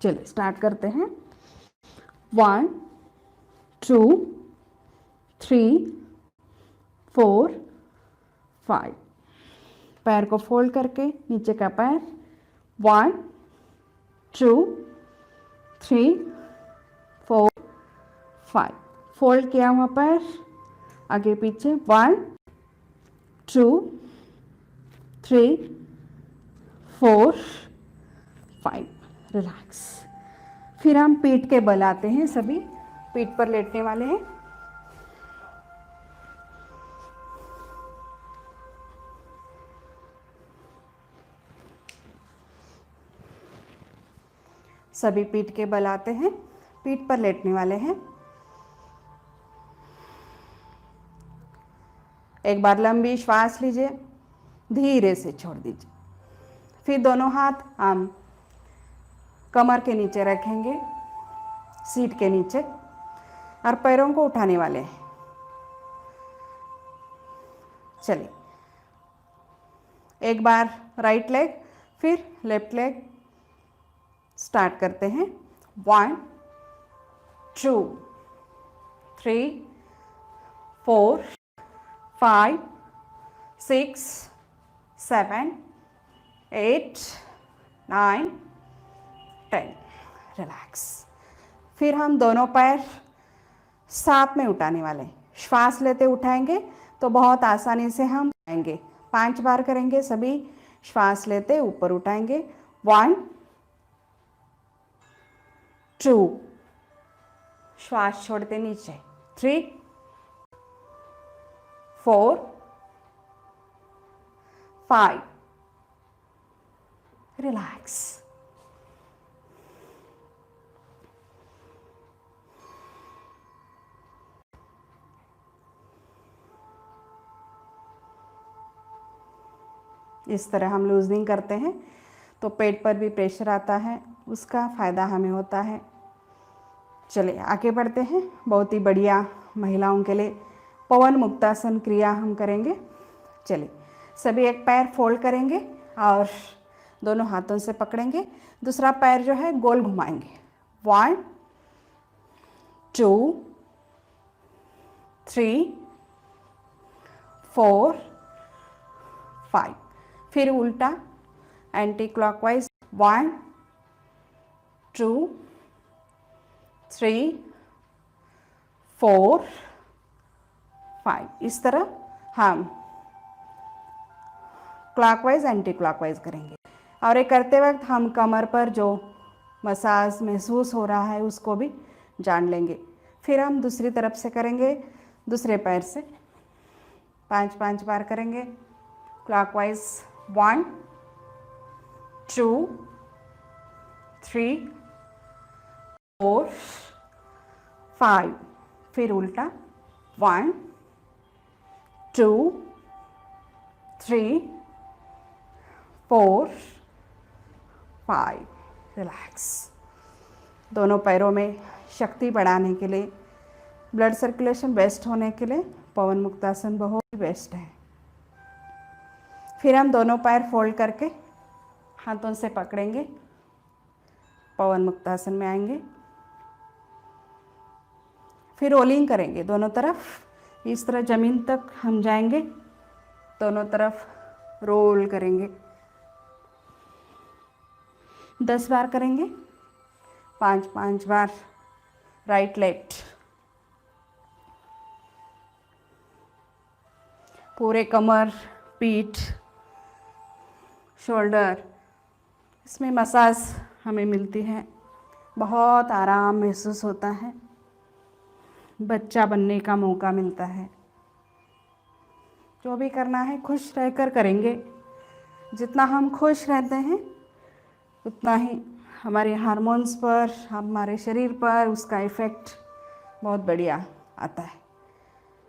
चलिए स्टार्ट करते हैं। 1 2 3 4 5। पैर को फोल्ड करके नीचे का पैर। 1 2 3 4 5। फोल्ड किया हुआ पैर आगे पीछे। 1 2 3 4 5। रिलैक्स। फिर हम पीठ के बल आते हैं, सभी पीठ पर लेटने वाले हैं। सभी पीठ के बल आते हैं, पीठ पर लेटने वाले हैं। एक बार लंबी श्वास लीजिए, धीरे से छोड़ दीजिए। फिर दोनों हाथ हम कमर के नीचे रखेंगे, सीट के नीचे, और पैरों को उठाने वाले हैं। चलिए एक बार राइट लेग, फिर लेफ्ट लेग। स्टार्ट करते हैं। 1 2 3 4 5 6 7 8 9 10। रिलैक्स। फिर हम दोनों पैर साथ में उठाने वाले हैं। श्वास लेते उठाएंगे तो बहुत आसानी से हम उठाएंगे। 5 बार करेंगे, सभी श्वास लेते ऊपर उठाएंगे। 1 2, श्वास छोड़ते नीचे। 3 4 5। रिलैक्स। इस तरह हम लूजनिंग करते हैं तो पेट पर भी प्रेशर आता है, उसका फ़ायदा हमें होता है। चलिए आगे बढ़ते हैं। बहुत ही बढ़िया महिलाओं के लिए पवन मुक्तासन क्रिया हम करेंगे। चलिए सभी एक पैर फोल्ड करेंगे और दोनों हाथों से पकड़ेंगे, दूसरा पैर जो है गोल घुमाएंगे। 1 2 3 4 5। फिर उल्टा एंटी क्लॉकवाइज। 1 2 3 4 5। इस तरह हम क्लॉकवाइज एंटी क्लॉकवाइज करेंगे। और ये करते वक्त हम कमर पर जो मसाज महसूस हो रहा है उसको भी जान लेंगे। फिर हम दूसरी तरफ से करेंगे, दूसरे पैर से 5 बार करेंगे क्लॉकवाइज। 1 2 3 4 5। फिर उल्टा 1 2 3 4 5। रिलैक्स। दोनों पैरों में शक्ति बढ़ाने के लिए, ब्लड सर्कुलेशन बेस्ट होने के लिए पवन मुक्तासन बहुत ही बेस्ट है। फिर हम दोनों पैर फोल्ड करके हाथों से पकड़ेंगे, पवन मुक्तासन में आएंगे। फिर रोलिंग करेंगे दोनों तरफ, इस तरह ज़मीन तक हम जाएंगे, दोनों तरफ रोल करेंगे। 10 बार करेंगे, 5 बार राइट लेफ्ट। पूरे कमर, पीठ, शोल्डर, इसमें मसाज हमें मिलती है, बहुत आराम महसूस होता है, बच्चा बनने का मौका मिलता है। जो भी करना है खुश रहकर करेंगे। जितना हम खुश रहते हैं उतना ही हमारे हार्मोन्स पर, हमारे शरीर पर उसका इफ़ेक्ट बहुत बढ़िया आता है।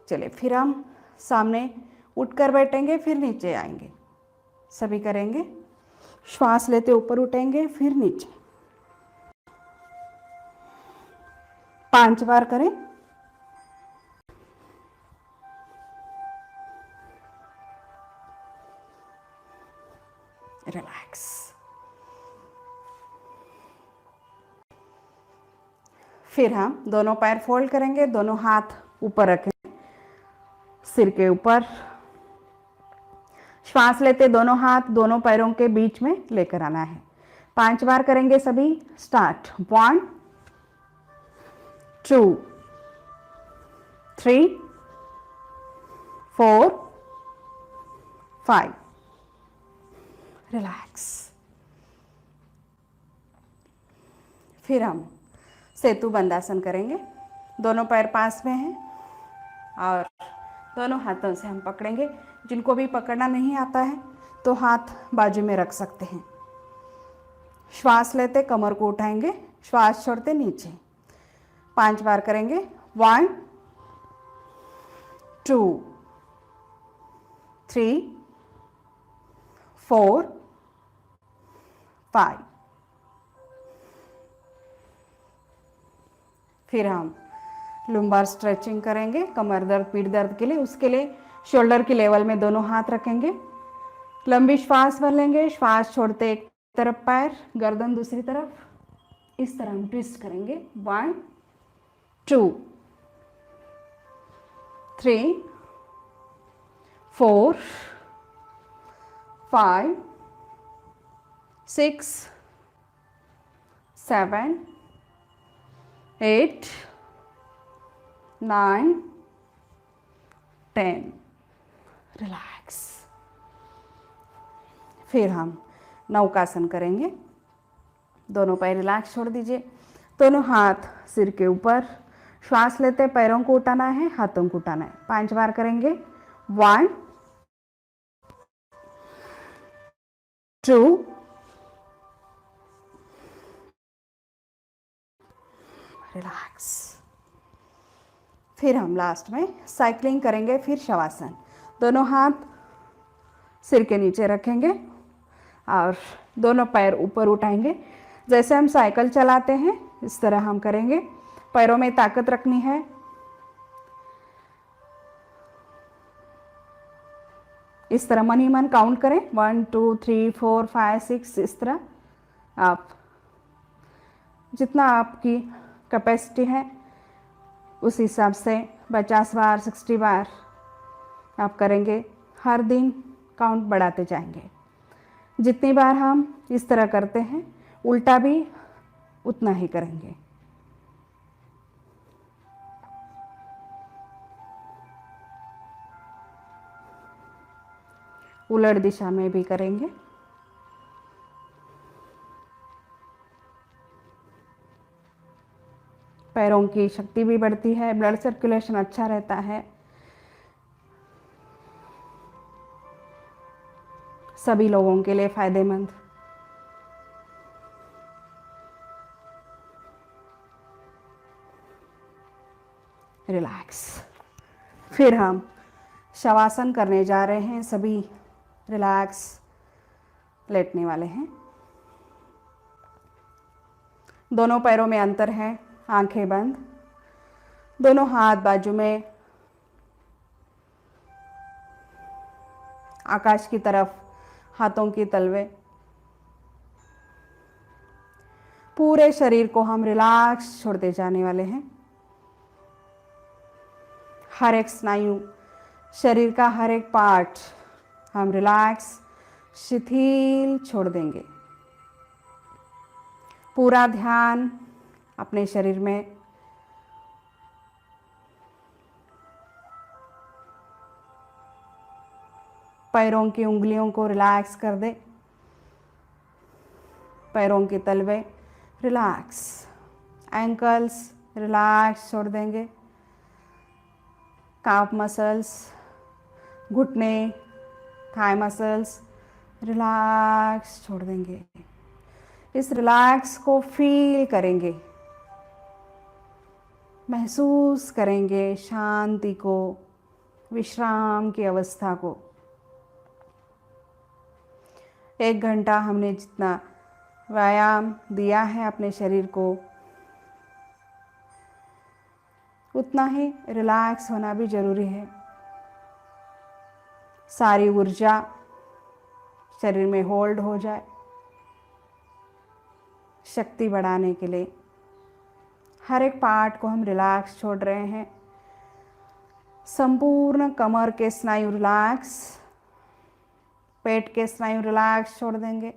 चलिए फिर हम सामने उठकर बैठेंगे, फिर नीचे आएंगे। सभी करेंगे। श्वास लेते ऊपर उठेंगे, फिर नीचे। 5 बार करें। रिलैक्स। फिर हम दोनों पैर फोल्ड करेंगे, दोनों हाथ ऊपर रखेंगे सिर के ऊपर। श्वास लेते दोनों हाथ दोनों पैरों के बीच में लेकर आना है। 5 बार करेंगे सभी। स्टार्ट। 1 2 3 4 5। रिलैक्स। फिर हम सेतु बंदासन करेंगे। दोनों पैर पास में हैं और दोनों हाथों से हम पकड़ेंगे। जिनको भी पकड़ना नहीं आता है तो हाथ बाजू में रख सकते हैं। श्वास लेते कमर को उठाएंगे, श्वास छोड़ते नीचे। 5 बार करेंगे। 1 2 3 4 5। फिर हम लुम्बार स्ट्रेचिंग करेंगे कमर दर्द पीठ दर्द के लिए। उसके लिए शोल्डर की लेवल में दोनों हाथ रखेंगे। लंबी श्वास भर लेंगे, श्वास छोड़ते एक तरफ पैर, गर्दन दूसरी तरफ। इस तरह हम ट्विस्ट करेंगे। 1 2 3 4 5 6 7 8 9 10। रिलैक्स। फिर हम नौकासन करेंगे। दोनों पैर रिलैक्स छोड़ दीजिए। दोनों हाथ सिर के ऊपर। श्वास लेते पैरों को उठाना है, हाथों को उठाना है। 5 बार करेंगे। 1 2 रिलैक्स। फिर हम लास्ट में साइकिलिंग करेंगे, फिर शवासन। दोनों हाथ सिर के नीचे रखेंगे और दोनों पैर ऊपर उठाएंगे। जैसे हम साइकिल चलाते हैं इस तरह हम करेंगे। पैरों में ताकत रखनी है। इस तरह मन ही मन काउंट करें। 1 2 3 4 5 6। इस तरह आप जितना आपकी कैपेसिटी है उस हिसाब से 50 बार 60 बार आप करेंगे। हर दिन काउंट बढ़ाते जाएंगे। जितनी बार हम इस तरह करते हैं उल्टा भी उतना ही करेंगे। उलट दिशा में भी करेंगे। पैरों की शक्ति भी बढ़ती है, ब्लड सर्कुलेशन अच्छा रहता है। सभी लोगों के लिए फायदेमंद। रिलैक्स। फिर हम शवासन करने जा रहे हैं। सभी रिलैक्स लेटने वाले हैं। दोनों पैरों में अंतर है, आंखें बंद। दोनों हाथ बाजू में, आकाश की तरफ हाथों की तलवे। पूरे शरीर को हम रिलैक्स छोड़ते जाने वाले हैं। हर एक स्नायु, शरीर का हर एक पार्ट हम रिलैक्स शिथिल छोड़ देंगे। पूरा ध्यान अपने शरीर में। पैरों की उंगलियों को रिलैक्स कर दे। पैरों के तलवे रिलैक्स। एंकल्स रिलैक्स छोड़ देंगे। काफ मसल्स, घुटने, थाई मसल्स रिलैक्स छोड़ देंगे। इस रिलैक्स को फील करेंगे, महसूस करेंगे शांति को, विश्राम की अवस्था को। 1 घंटा हमने जितना व्यायाम दिया है अपने शरीर को, उतना ही रिलैक्स होना भी जरूरी है। सारी ऊर्जा शरीर में होल्ड हो जाए, शक्ति बढ़ाने के लिए हर एक पार्ट को हम रिलैक्स छोड़ रहे हैं। संपूर्ण कमर के स्नायु रिलैक्स, पेट के स्नायु रिलैक्स छोड़ देंगे।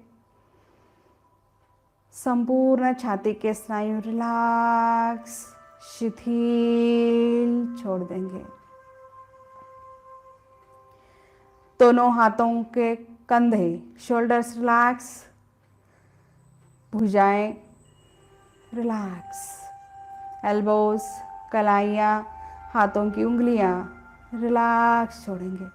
संपूर्ण छाती के स्नायु रिलैक्स, शिथिल छोड़ देंगे। दोनों हाथों के कंधे, शोल्डर्स रिलैक्स, भुजाएं रिलैक्स, एल्बोस, कलाइयाँ, हाथों की उंगलियां रिलैक्स छोड़ेंगे।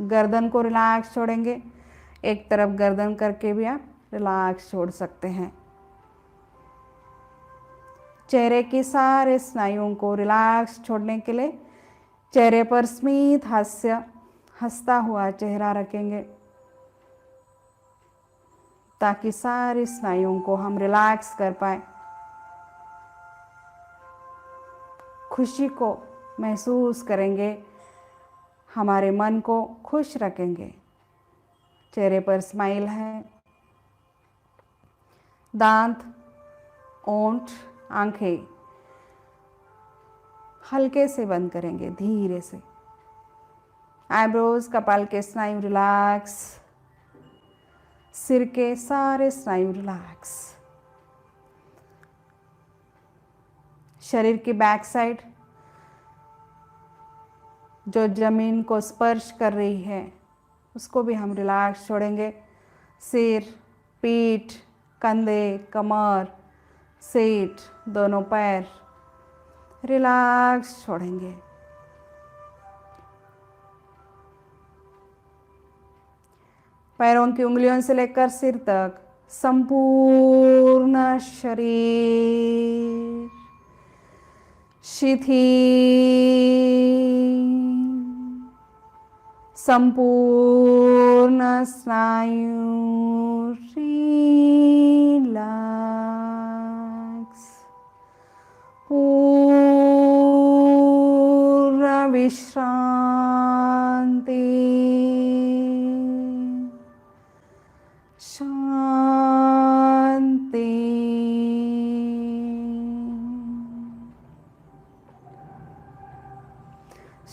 गर्दन को रिलैक्स छोड़ेंगे। एक तरफ गर्दन करके भी आप रिलैक्स छोड़ सकते हैं। चेहरे की सारे स्नायुओं को रिलैक्स छोड़ने के लिए चेहरे पर स्मित हास्य, हंसता हुआ चेहरा रखेंगे ताकि सारी स्नायुओं को हम रिलैक्स कर पाए। खुशी को महसूस करेंगे, हमारे मन को खुश रखेंगे। चेहरे पर स्माइल है। दांत, ओंठ, आंखें हल्के से बंद करेंगे, धीरे से। आईब्रोज, कपाल के स्नायु रिलैक्स, सिर के सारे स्नायु रिलैक्स। शरीर की बैक साइड जो जमीन को स्पर्श कर रही है उसको भी हम रिलैक्स छोड़ेंगे। सिर, पीठ, कंधे, कमर, सीट, दोनों पैर रिलैक्स छोड़ेंगे। पैरों की उंगलियों से लेकर सिर तक संपूर्ण शरीर शिथिल, संपूर्ण स्नायु रिलैक्स, पूर्ण विश्रांति, शांति।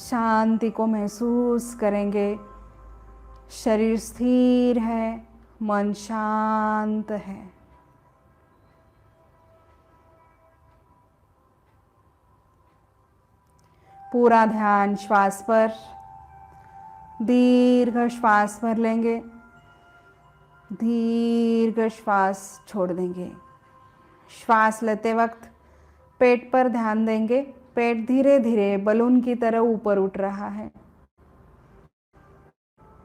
शांति को महसूस करेंगे। शरीर स्थिर है, मन शांत है। पूरा ध्यान श्वास पर। दीर्घ श्वास भर लेंगे, दीर्घ श्वास छोड़ देंगे। श्वास लेते वक्त पेट पर ध्यान देंगे। पेट धीरे धीरे बलून की तरह ऊपर उठ रहा है।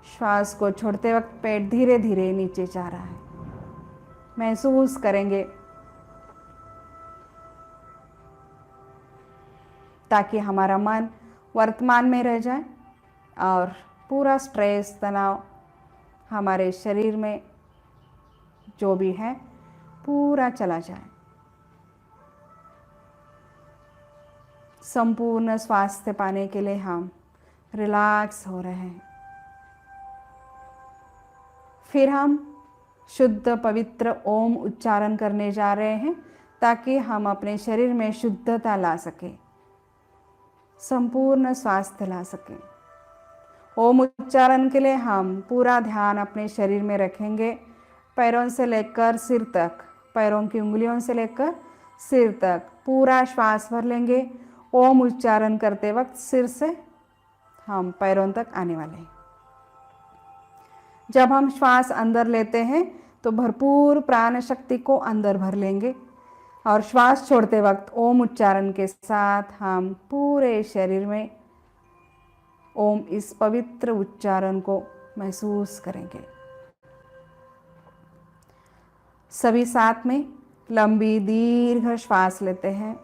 श्वास को छोड़ते वक्त पेट धीरे धीरे नीचे जा रहा है। महसूस करेंगे ताकि हमारा मन वर्तमान में रह जाए और पूरा स्ट्रेस, तनाव हमारे शरीर में जो भी है पूरा चला जाए। संपूर्ण स्वास्थ्य पाने के लिए हम रिलैक्स हो रहे हैं। फिर हम शुद्ध पवित्र ओम उच्चारण करने जा रहे हैं ताकि हम अपने शरीर में शुद्धता ला सकें, संपूर्ण स्वास्थ्य ला सकें। ओम उच्चारण के लिए हम पूरा ध्यान अपने शरीर में रखेंगे। पैरों से लेकर सिर तक, पैरों की उंगलियों से लेकर सिर तक पूरा श्वास भर लेंगे। ओम उच्चारण करते वक्त सिर से हम पैरों तक आने वाले हैं। जब हम श्वास अंदर लेते हैं तो भरपूर प्राण शक्ति को अंदर भर लेंगे। और श्वास छोड़ते वक्त ओम उच्चारण के साथ हम पूरे शरीर में ओम इस पवित्र उच्चारण को महसूस करेंगे। सभी साथ में लंबी दीर्घ श्वास लेते हैं।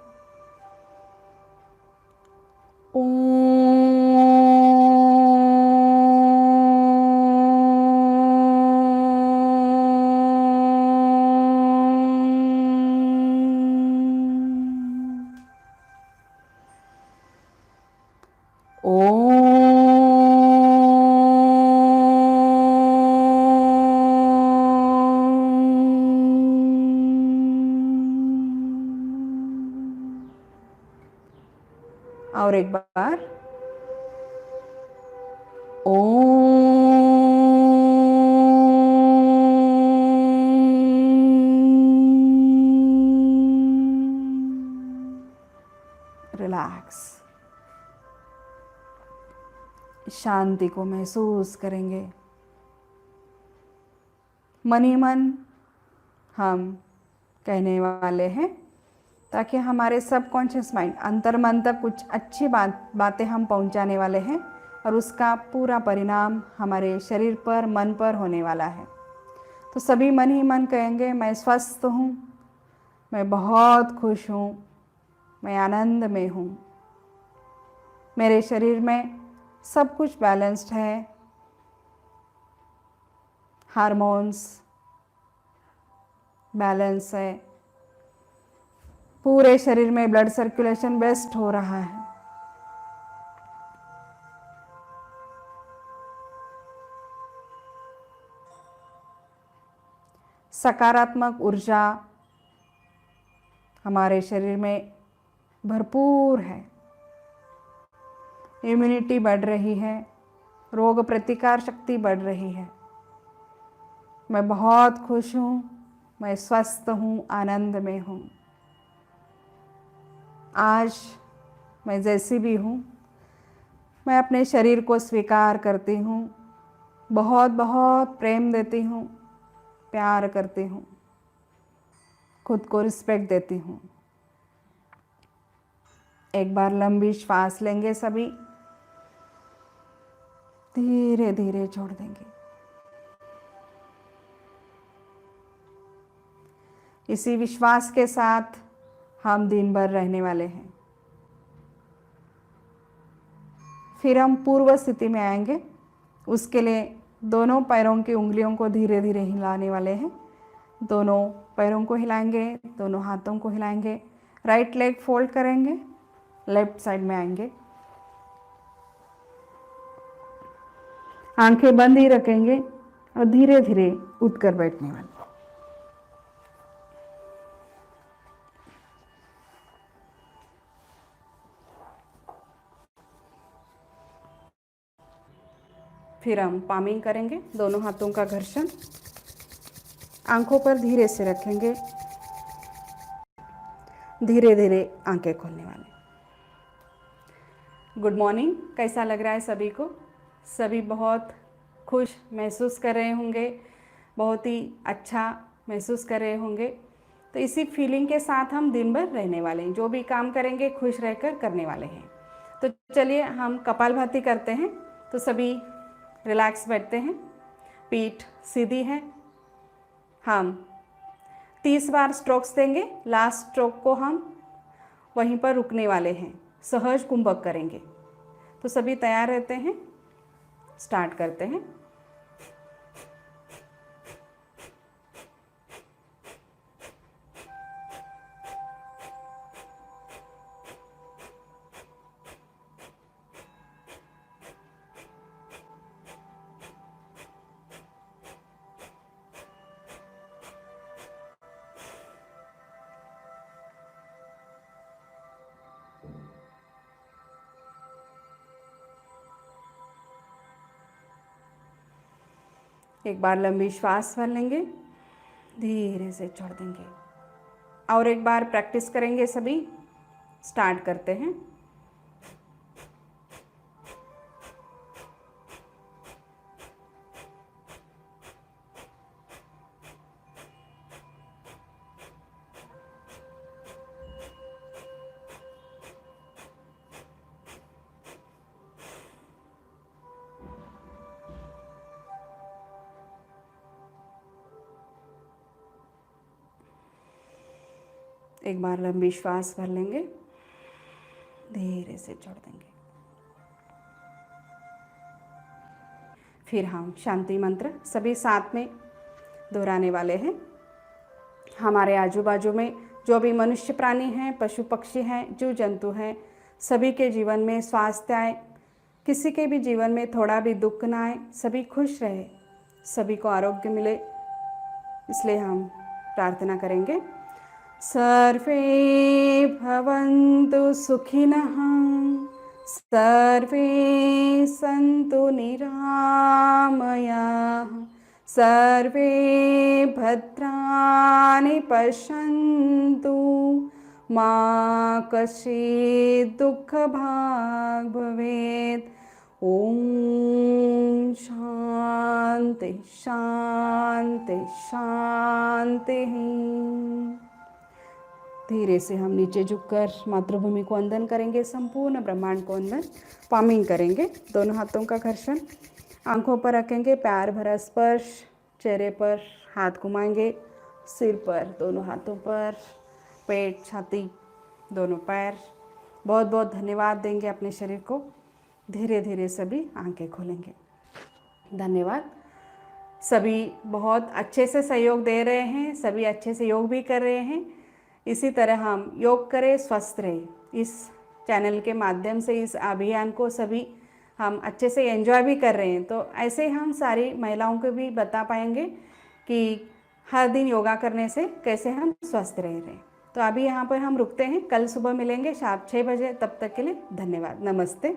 और एक बार रिलैक्स, शांति को महसूस करेंगे। मन ही मन हम कहने वाले हैं ताकि हमारे सबकॉन्शियस माइंड अंतर्मन तक कुछ अच्छी बातें हम पहुंचाने वाले हैं और उसका पूरा परिणाम हमारे शरीर पर, मन पर होने वाला है। तो सभी मन ही मन कहेंगे, मैं स्वस्थ हूँ, मैं बहुत खुश हूँ, मैं आनंद में हूँ, मेरे शरीर में सब कुछ बैलेंस्ड है, हार्मोन्स बैलेंस है, पूरे शरीर में ब्लड सर्कुलेशन बेस्ट हो रहा है। सकारात्मक ऊर्जा हमारे शरीर में भरपूर है, इम्यूनिटी बढ़ रही है, रोग प्रतिकार शक्ति बढ़ रही है। मैं बहुत खुश हूँ, मैं स्वस्थ हूँ, आनंद में हूँ। आज मैं जैसी भी हूँ, मैं अपने शरीर को स्वीकार करती हूँ, बहुत बहुत प्रेम देती हूँ, प्यार करती हूँ, खुद को रिस्पेक्ट देती हूँ। एक बार लंबी श्वास लेंगे सभी, धीरे धीरे छोड़ देंगे। इसी विश्वास के साथ हम दिन भर रहने वाले हैं। फिर हम पूर्व स्थिति में आएंगे। उसके लिए दोनों पैरों की उंगलियों को धीरे धीरे हिलाने वाले हैं। दोनों पैरों को हिलाएंगे, दोनों हाथों को हिलाएंगे, राइट लेग फोल्ड करेंगे, लेफ्ट साइड में आएंगे, आंखें बंद ही रखेंगे और धीरे धीरे उठकर बैठने वाले। फिर हम पामिंग करेंगे, दोनों हाथों का घर्षण, आंखों पर धीरे से रखेंगे, धीरे धीरे आंखें खोलने वाले। Good morning. कैसा लग रहा है सभी को? सभी बहुत खुश महसूस कर रहे होंगे, बहुत ही अच्छा महसूस कर रहे होंगे। तो इसी फीलिंग के साथ हम दिन भर रहने वाले हैं, जो भी काम करेंगे खुश रहकर करने वाले हैं। तो चलिए हम कपालभाति करते हैं। तो सभी रिलैक्स बैठते हैं, पीठ सीधी है। हम 30 बार स्ट्रोक्स देंगे, लास्ट स्ट्रोक को हम वहीं पर रुकने वाले हैं, सहज कुंभक करेंगे। तो सभी तैयार रहते हैं, स्टार्ट करते हैं। एक बार लंबी श्वास भर लेंगे, धीरे से छोड़ देंगे। और एक बार प्रैक्टिस करेंगे सभी, स्टार्ट करते हैं। एक बार लंबी श्वास भर लेंगे, धीरे से छोड़ देंगे। फिर हम शांति मंत्र सभी साथ में दोहराने वाले हैं। हमारे आजू बाजू में जो भी मनुष्य प्राणी हैं, पशु पक्षी हैं, जीव जंतु हैं, सभी के जीवन में स्वास्थ्य आए, किसी के भी जीवन में थोड़ा भी दुख ना आए, सभी खुश रहे, सभी को आरोग्य मिले, इसलिए हम प्रार्थना करेंगे। सर्वे भवन्तु सुखिनः, सर्वे सन्तु निरामयाः, सर्वे भद्राणि पश्यन्तु, मा कश्चित् दुःखभाग् भवेत्। ओम शांति शांति शांति। धीरे से हम नीचे झुककर मातृभूमि को वंदन करेंगे, संपूर्ण ब्रह्मांड को वंदन, पामिंग करेंगे। दोनों हाथों का घर्षण, आंखों पर रखेंगे, प्यार भरा स्पर्श, चेहरे पर हाथ घुमाएंगे, सिर पर, दोनों हाथों पर, पेट, छाती, दोनों पैर। बहुत बहुत धन्यवाद देंगे अपने शरीर को। धीरे धीरे सभी आंखें खोलेंगे। धन्यवाद। सभी बहुत अच्छे से सहयोग दे रहे हैं, सभी अच्छे से योग भी कर रहे हैं। इसी तरह हम योग करें, स्वस्थ रहे। इस चैनल के माध्यम से इस अभियान को सभी हम अच्छे से एंजॉय भी कर रहे हैं। तो ऐसे हम सारी महिलाओं को भी बता पाएंगे कि हर दिन योगा करने से कैसे हम स्वस्थ रह रहे हैं। तो अभी यहाँ पर हम रुकते हैं, कल सुबह मिलेंगे शाम 6 बजे। तब तक के लिए धन्यवाद। नमस्ते।